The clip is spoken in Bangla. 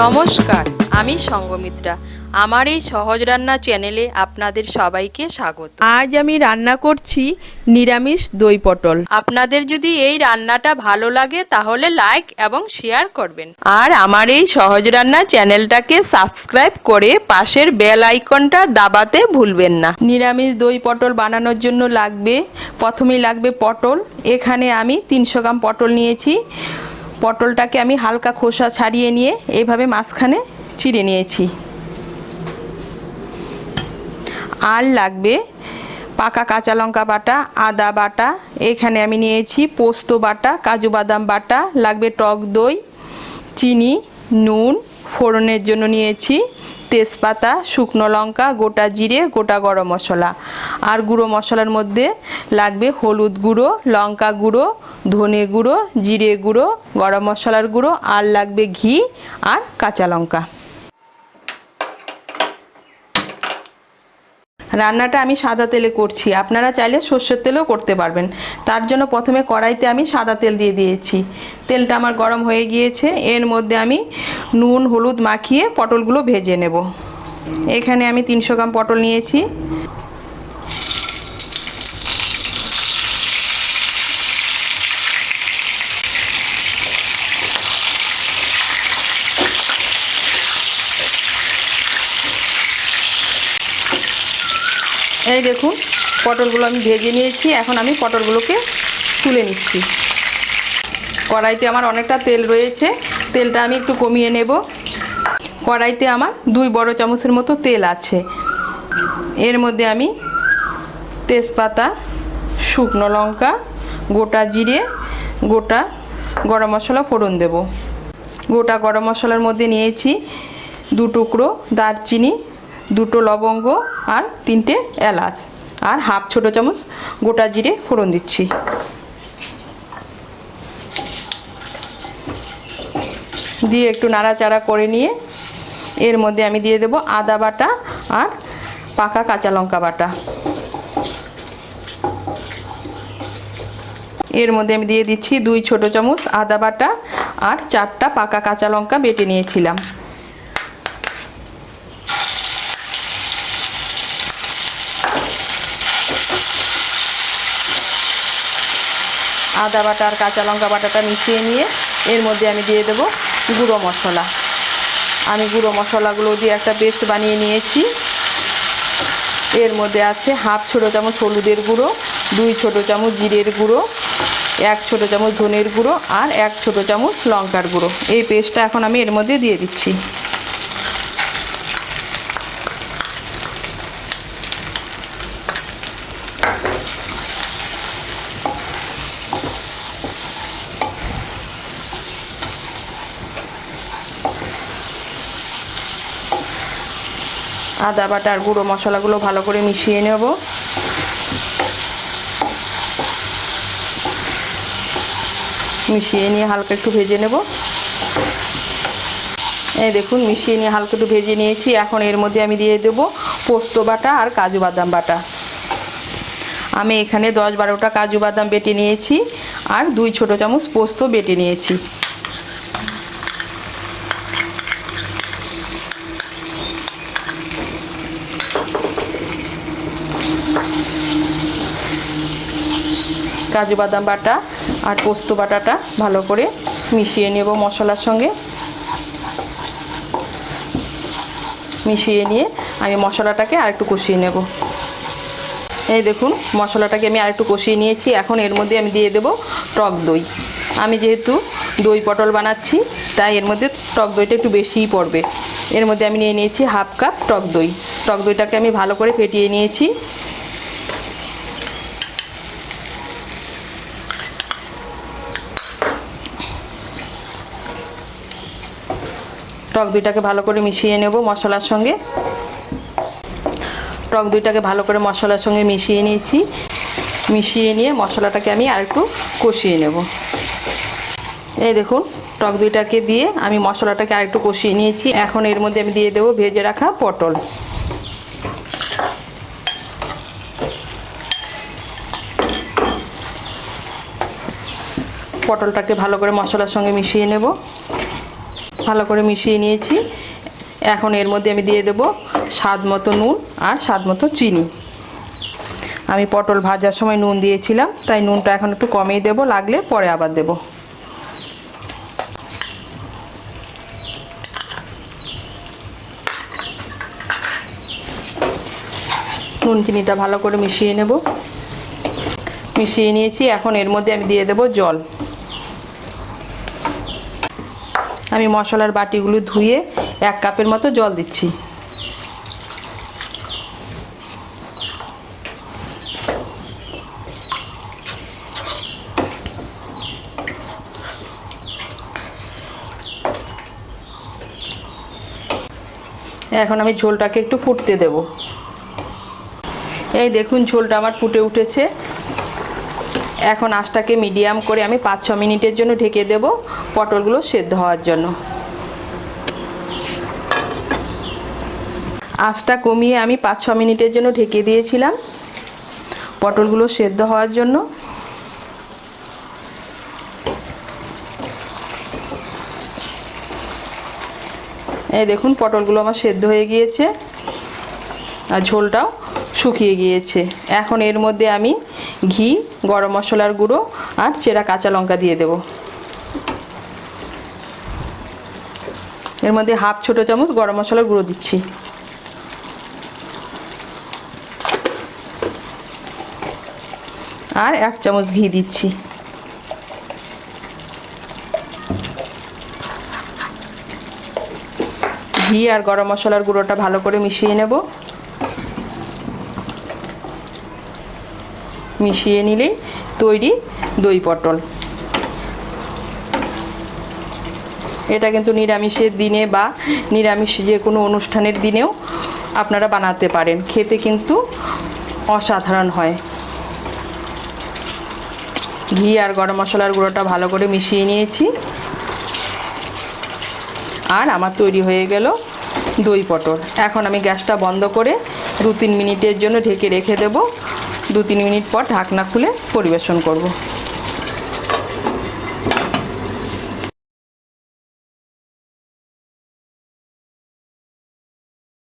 নমস্কার, আমি সঙ্গমিত্রা। আমার এই সহজ রান্না চ্যানেলে আপনাদের সবাইকে স্বাগত। আজ আমি রান্না করছি নিরামিষ দই পটল। আপনাদের যদি এই রান্নাটা ভালো লাগে তাহলে লাইক এবং শেয়ার করবেন, আর আমার এই সহজ রান্না চ্যানেলটাকে সাবস্ক্রাইব করে পাশের বেল আইকনটা দাবাতে ভুলবেন না। নিরামিষ দই পটল বানানোর জন্য প্রথমেই লাগবে পটল। এখানে আমি 300 গ্রাম পটল নিয়েছি। পটলটাকে আমি হালকা খোসা ছাড়িয়ে নিয়ে এইভাবে মাঝখানে চিড়ে নিয়েছি। আর লাগবে পাকা কাঁচা লঙ্কা বাটা, আদা বাটা, এখানে আমি নিয়েছি পোস্ত বাটা, কাজু বাদাম বাটা, লাগবে টক দই, চিনি, নুন, ফোড়নের জন্য নিয়েছি তেজপাতা, শুকনো লঙ্কা, গোটা জিরে, গোটা গরম মশলা। আর গুঁড়ো মশলার মধ্যে লাগবে হলুদ গুঁড়ো, লঙ্কা গুঁড়ো, ধনে গুঁড়ো, জিরে গুঁড়ো, গরম মশলার গুঁড়ো, আর লাগবে ঘি আর কাঁচা লঙ্কা। রান্নাটা আমি সাদা তেলে করছি, আপনারা চাইলে সর্ষের তেলেও করতে পারবেন। তার জন্য প্রথমে কড়াইতে আমি সাদা তেল দিয়ে দিয়েছি। তেলটা আমার গরম হয়ে গিয়েছে। এর মধ্যে আমি নুন হলুদ মাখিয়ে পটলগুলো ভেজে নেব। এখানে আমি 300 গ্রাম পটল নিয়েছি। এই দেখুন, পটলগুলো আমি ভেজে নিয়েছি। এখন আমি পটলগুলোকে তুলে নিচ্ছি। কড়াইতে আমার অনেকটা তেল রয়েছে, তেলটা আমি একটু কমিয়ে নেব। কড়াইতে আমার 2 বড় চামচের মতো তেল আছে। এর মধ্যে আমি তেজপাতা, শুকনো লঙ্কা, গোটা জিরে, গোটা গরম মশলা ফোড়ন দেব। গোটা গরম মশলার মধ্যে নিয়েছি 2 টুকরো দারচিনি, 2টো লবঙ্গ আর 3টে এলাচ, আর হাফ ছোটো চামচ গোটা জিরে ফোড়ন দিচ্ছি। দিয়ে একটু নাড়াচাড়া করে নিয়ে এর মধ্যে আমি দিয়ে দেব আদা বাটা আর পাকা কাঁচা লঙ্কা বাটা। এর মধ্যে আমি দিয়ে দিচ্ছি 2 ছোটো চামচ আদা বাটা আর 4টা পাকা কাঁচা লঙ্কা বেটে নিয়েছিলাম। আদা বাটা আর কাঁচা লঙ্কা বাটাটা মিশিয়ে নিয়ে এর মধ্যে আমি দিয়ে দেব গুঁড়ো মশলা। আমি গুঁড়ো মশলাগুলো দিয়ে একটা পেস্ট বানিয়ে নিয়েছি। এর মধ্যে আছে হাফ ছোটো চামচ হলুদের গুঁড়ো, 2 ছোটো চামচ জিরের গুঁড়ো, 1 ছোটো চামচ ধনের গুঁড়ো আর 1 ছোটো চামচ লঙ্কার গুঁড়ো। এই পেস্টটা এখন আমি এর মধ্যে দিয়ে দিচ্ছি। আদা বাটা আর গুঁড়ো মশলাগুলো ভালো করে মিশিয়ে নেব। মিশিয়ে নিয়ে হালকা একটু ভেজে নেব। এই দেখুন, মিশিয়ে নিয়ে হালকা একটু ভেজে নিয়েছি। এখন এর মধ্যে আমি দিয়ে দেব পোস্ত বাটা আর কাজু বাদাম বাটা। আমি এখানে 10-12টা কাজু বাদাম বেটে নিয়েছি আর 2 ছোটো চামচ পোস্ত বেটে নিয়েছি। কাজু বাদাম বাটা আর পোস্ত বাটাটা ভালো করে মিশিয়ে নেব মশলার সঙ্গে। মিশিয়ে নিয়ে আমি মশলাটাকে আরেকটু কষিয়ে নেব। এই দেখুন, মশলাটাকে আমি আরেকটু কষিয়ে নিয়েছি। এখন এর মধ্যে আমি দিয়ে দেব টক দই। আমি যেহেতু দই পটল বানাচ্ছি তাই এর মধ্যে টক দইটা একটু বেশিই পড়বে। এর মধ্যে আমি নিয়ে নিয়েছি হাফ কাপ টক দই। টক দইটাকে আমি ভালো করে ফেটিয়ে নিয়েছি। টক দইটাকে ভালো করে মিশিয়ে নেব মশলার সঙ্গে। টক দইটাকে ভালো করে মশলার সঙ্গে মিশিয়ে নিয়েছি। মিশিয়ে নিয়ে মশলাটাকে আমি আরেকটু কষিয়ে নেব। এই দেখুন, টক দইটাকে দিয়ে আমি মশলাটাকে আরেকটু কষিয়ে নিয়েছি। এখন এর মধ্যে আমি দিয়ে দেবো ভেজে রাখা পটল। পটলটাকে ভালো করে মশলার সঙ্গে মিশিয়ে নেব। ভালো করে মিশিয়ে নিয়েছি। এখন এর মধ্যে আমি দিয়ে দেব স্বাদ মতো নুন আর স্বাদ মতো চিনি। আমি পটল ভাজার সময় নুন দিয়েছিলাম, তাই নুনটা এখন একটু কমিয়ে দেব, লাগলে পরে আবার দেব। নুন চিনিটা ভালো করে মিশিয়ে নেব। মিশিয়ে নিয়েছি, এখন এর মধ্যে আমি দিয়ে দেব জল। আমি মশলার বাটিগুলো ধুয়ে 1 কাপের মতো জল দিচ্ছি। এখন আমি ঝোলটাকে একটু ফুটতে দেব। এই দেখুন ঝোলটা আমার ফুটে উঠেছে। এখন আঁচটাকে মিডিয়াম করে আমি 5-6 মিনিটের জন্য ঢেকে দেব, পটলগুলো সেদ্ধ হওয়ার জন্য। আঁচটা কমিয়ে আমি 5-6 মিনিটের জন্য ঢেকে দিয়েছিলাম পটলগুলো সেদ্ধ হওয়ার জন্য। এই দেখুন পটলগুলো আমার সেদ্ধ হয়ে গিয়েছে আর ঝোলটাও শুকিয়ে গিয়েছে। এখন এর মধ্যে আমি ঘি, গরম মশলার গুঁড়ো আর চেরা কাঁচা লঙ্কা দিয়ে দেব। এর মধ্যে হাফ ছোট চামচ গরম মশলার গুঁড়ো দিচ্ছি। আর 1 চামচ ঘি দিচ্ছি। ঘি আর গরম মশলার গুঁড়োটা ভালো করে মিশিয়ে নেব। মিশিয়ে নিলেই তৈরি দই পটল। এটা কিন্তু নিরামিষের দিনে বা নিরামিষ যে কোনো অনুষ্ঠানের দিনেও আপনারা বানাতে পারেন, খেতে কিন্তু অসাধারণ হয়। ঘি আর গরম মশলার গুঁড়োটা ভালো করে মিশিয়ে নিয়েছি। আর আমার তৈরি হয়ে গেল দই পটল। এখন আমি গ্যাসটা বন্ধ করে 2-3 মিনিটের জন্য ঢেকে রেখে দেব। 2-3 মিনিট পর ঢাকনা খুলে পরিবেশন করব।